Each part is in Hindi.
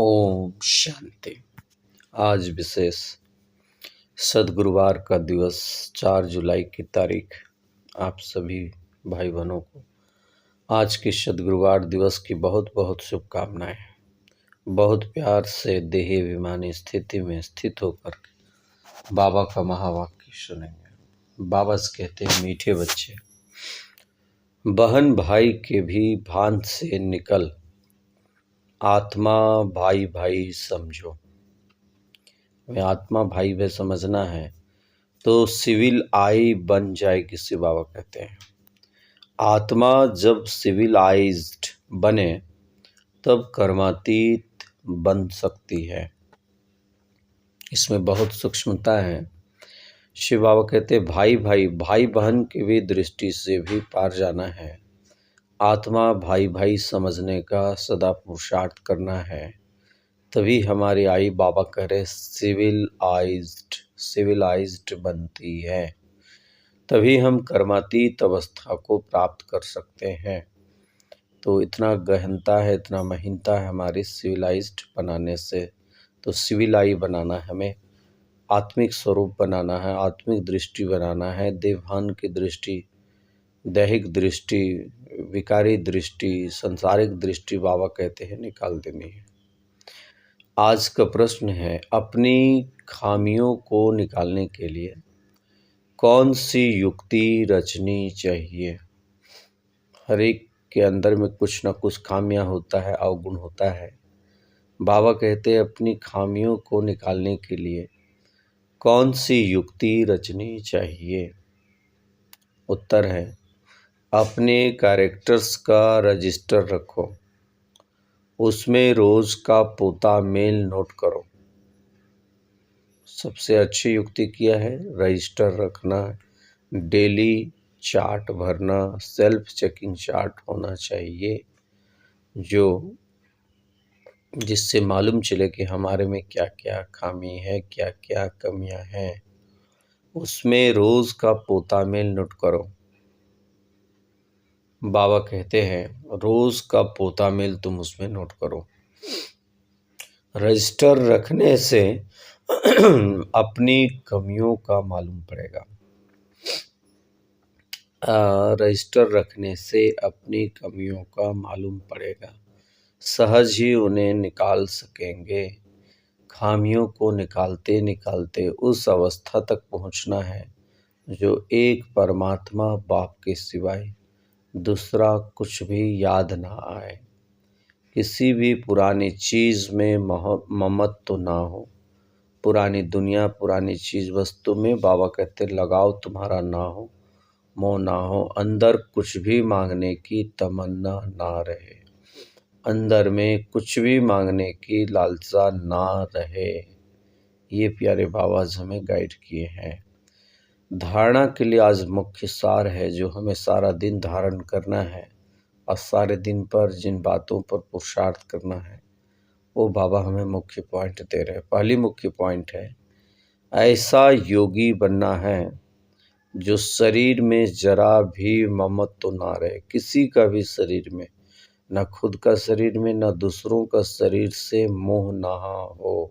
ओम शांति। आज विशेष सद्गुरुवार का दिवस 4 जुलाई की तारीख। आप सभी भाई बहनों को आज के सद्गुरुवार दिवस की बहुत बहुत शुभकामनाएं। बहुत प्यार से देही अभिमानी स्थिति में स्थित होकर बाबा का महावाक्य सुनेंगे। बाबा से कहते हैं, मीठे बच्चे, बहन भाई के भी भान से निकल, आत्मा भाई भाई समझो। में आत्मा भाई भाई समझना है तो सिविल आई बन जाएगी। शिव बाबा कहते हैं आत्मा जब सिविलाइज्ड बने तब कर्मातीत बन सकती है। इसमें बहुत सूक्ष्मता है। शिव बाबा कहते हैं भाई भाई भाई बहन की भी दृष्टि से भी पार जाना है। आत्मा भाई भाई समझने का सदा पुरुषार्थ करना है। तभी हमारी आई बाबा कह रहे सिविलाइज्ड बनती है। तभी हम कर्मातीत अवस्था को प्राप्त कर सकते हैं। तो इतना गहनता है, इतना महीनता है हमारी सिविलाइज्ड बनाने से। तो सिविलाई बनाना है, हमें आत्मिक स्वरूप बनाना है, आत्मिक दृष्टि बनाना है। देवभान की दृष्टि, दैहिक दृष्टि, विकारी दृष्टि, संसारिक दृष्टि बाबा कहते हैं निकाल देनी है। आज का प्रश्न है, अपनी खामियों को निकालने के लिए कौन सी युक्ति रचनी चाहिए। हर एक के अंदर में कुछ ना कुछ खामियां होता है, अवगुण होता है। बाबा कहते हैं अपनी खामियों को निकालने के लिए कौन सी युक्ति रचनी चाहिए। उत्तर है, अपने कैरेक्टर्स का रजिस्टर रखो, उसमें रोज का पोता मेल नोट करो। सबसे अच्छी युक्ति किया है, रजिस्टर रखना, डेली चार्ट भरना, सेल्फ चेकिंग चार्ट होना चाहिए, जिससे मालूम चले कि हमारे में क्या क्या खामी है, क्या क्या कमियां हैं। उसमें रोज का पोता मेल नोट करो। बाबा कहते हैं रोज का पोता मेल तुम उसमें नोट करो। रजिस्टर रखने से अपनी कमियों का मालूम पड़ेगा। रजिस्टर रखने से अपनी कमियों का मालूम पड़ेगा, सहज ही उन्हें निकाल सकेंगे। खामियों को निकालते निकालते उस अवस्था तक पहुंचना है जो एक परमात्मा बाप के सिवाय दूसरा कुछ भी याद ना आए। किसी भी पुरानी चीज में ममत्व ना हो। पुरानी दुनिया, पुरानी चीज वस्तु में बाबा कहते लगाव तुम्हारा ना हो, मोह ना हो। अंदर कुछ भी मांगने की तमन्ना ना रहे, अंदर में कुछ भी मांगने की लालसा ना रहे। ये प्यारे बाबा हमें गाइड किए हैं। धारणा के लिए आज मुख्य सार है जो हमें सारा दिन धारण करना है और सारे दिन पर जिन बातों पर पुरुषार्थ करना है वो बाबा हमें मुख्य पॉइंट दे रहे हैं। पहली मुख्य पॉइंट है, ऐसा योगी बनना है जो शरीर में जरा भी ममत्व ना रहे। किसी का भी शरीर में, न खुद का शरीर में, न दूसरों का शरीर से मोह ना हो।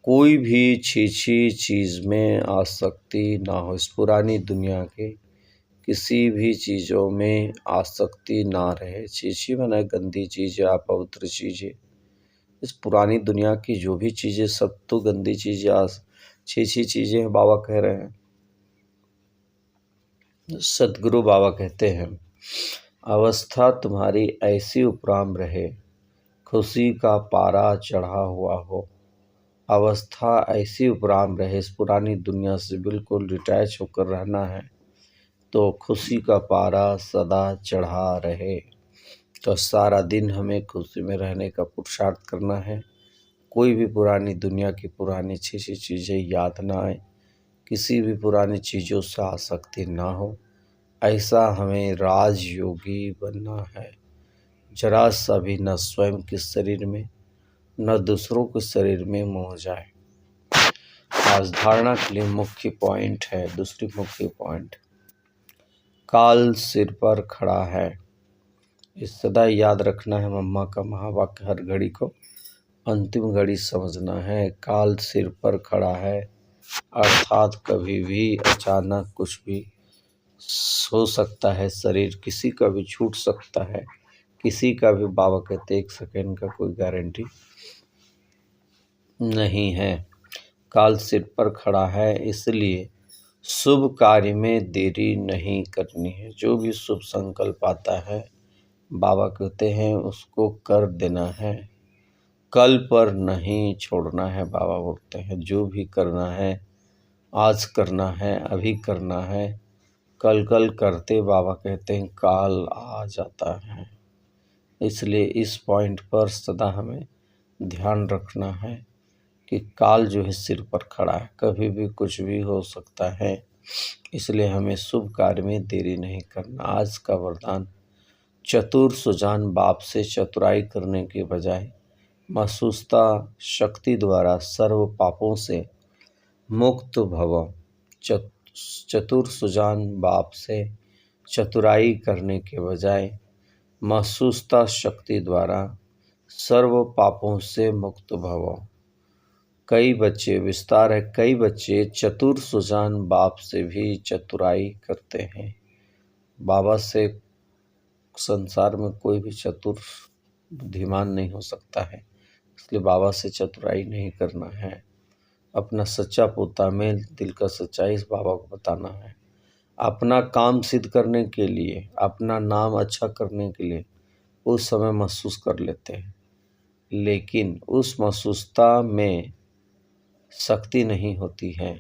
कोई भी छीछी चीज में आसक्ति ना हो। इस पुरानी दुनिया के किसी भी चीजों में आसक्ति ना रहे। छीछी माने गंदी चीजें, अपवित्र चीजें। इस पुरानी दुनिया की जो भी चीजें सब तो गंदी चीजें, छीछी चीजें हैं। बाबा कह रहे हैं, सदगुरु बाबा कहते हैं अवस्था तुम्हारी ऐसी उपराम रहे, खुशी का पारा चढ़ा हुआ हो। अवस्था ऐसी उपराम रहे, इस पुरानी दुनिया से बिल्कुल डिटैच होकर रहना है तो खुशी का पारा सदा चढ़ा रहे। तो सारा दिन हमें खुशी में रहने का पुरुषार्थ करना है। कोई भी पुरानी दुनिया की पुरानी अच्छी चीज़ें याद ना आए, किसी भी पुरानी चीज़ों से आसक्ति ना हो। ऐसा हमें राजयोगी बनना है। जरा सा भी न स्वयं के शरीर में न दूसरों के शरीर में मोह जाए। आज धारणा के लिए मुख्य पॉइंट है। दूसरी मुख्य पॉइंट, काल सिर पर खड़ा है, इस सदा याद रखना है मम्मा का महावाक्य, हर घड़ी को अंतिम घड़ी समझना है। काल सिर पर खड़ा है, अर्थात कभी भी अचानक कुछ भी हो सकता है, शरीर किसी का भी छूट सकता है, किसी का भी। बाबा कहते 1 सेकंड का कोई गारंटी नहीं है। काल सिर पर खड़ा है, इसलिए शुभ कार्य में देरी नहीं करनी है। जो भी शुभ संकल्प आता है, बाबा कहते हैं उसको कर देना है, कल पर नहीं छोड़ना है। बाबा बोलते हैं जो भी करना है आज करना है, अभी करना है। कल कल करते बाबा कहते हैं काल आ जाता है। इसलिए इस पॉइंट पर सदा हमें ध्यान रखना है कि काल जो है सिर पर खड़ा है, कभी भी कुछ भी हो सकता है। इसलिए हमें शुभ कार्य में देरी नहीं करना। आज का वरदान, चतुर सुजान बाप से चतुराई करने के बजाय महसूसता शक्ति द्वारा सर्व पापों से मुक्त भव। चतुर सुजान बाप से चतुराई करने के बजाय महसूसता शक्ति द्वारा सर्व पापों से मुक्त भव। कई बच्चे, विस्तार है, कई बच्चे चतुर सुजान बाप से भी चतुराई करते हैं। बाबा से संसार में कोई भी चतुर बुद्धिमान नहीं हो सकता है, इसलिए बाबा से चतुराई नहीं करना है। अपना सच्चा पोता में दिल का सच्चाई इस बाबा को बताना है। अपना काम सिद्ध करने के लिए, अपना नाम अच्छा करने के लिए उस समय महसूस कर लेते हैं, लेकिन उस महसूसता में शक्ति नहीं होती है।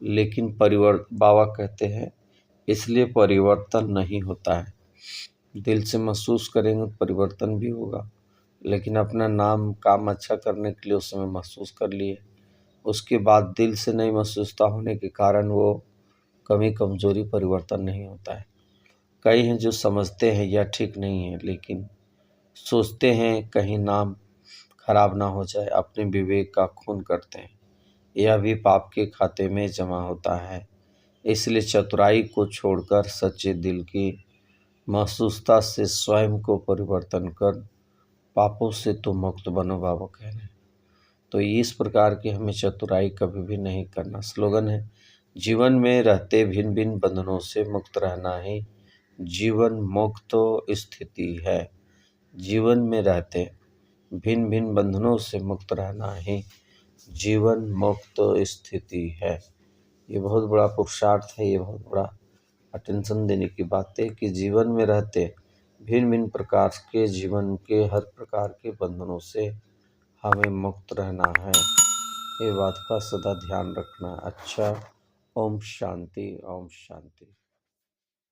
लेकिन बाबा कहते हैं इसलिए परिवर्तन नहीं होता है। दिल से महसूस करेंगे तो परिवर्तन भी होगा, लेकिन अपना नाम काम अच्छा करने के लिए उस समय महसूस कर लिए, उसके बाद दिल से नहीं महसूसता होने के कारण वो कमी कमजोरी परिवर्तन नहीं होता है। कई हैं जो समझते हैं यह ठीक नहीं है, लेकिन सोचते हैं कहीं नाम खराब ना हो जाए, अपने विवेक का खून करते हैं, यह भी पाप के खाते में जमा होता है। इसलिए चतुराई को छोड़कर सच्चे दिल की महसूसता से स्वयं को परिवर्तन कर पापों से तो मुक्त बनो, बाबा कह रहे हैं। तो इस प्रकार की हमें चतुराई कभी भी नहीं करना। स्लोगन है, जीवन में रहते भिन्न भिन्न बंधनों से मुक्त रहना ही जीवन मुक्त स्थिति है। जीवन में रहते भिन्न भिन्न बंधनों से मुक्त रहना ही जीवन मुक्त स्थिति है। ये बहुत बड़ा पुरुषार्थ है, ये बहुत बड़ा अटेंशन देने की बात है कि जीवन में रहते भिन्न भिन्न प्रकार के जीवन के हर प्रकार के बंधनों से हमें मुक्त रहना है। ये बात का सदा ध्यान रखना। अच्छा, ओम शांति, ओम शांति।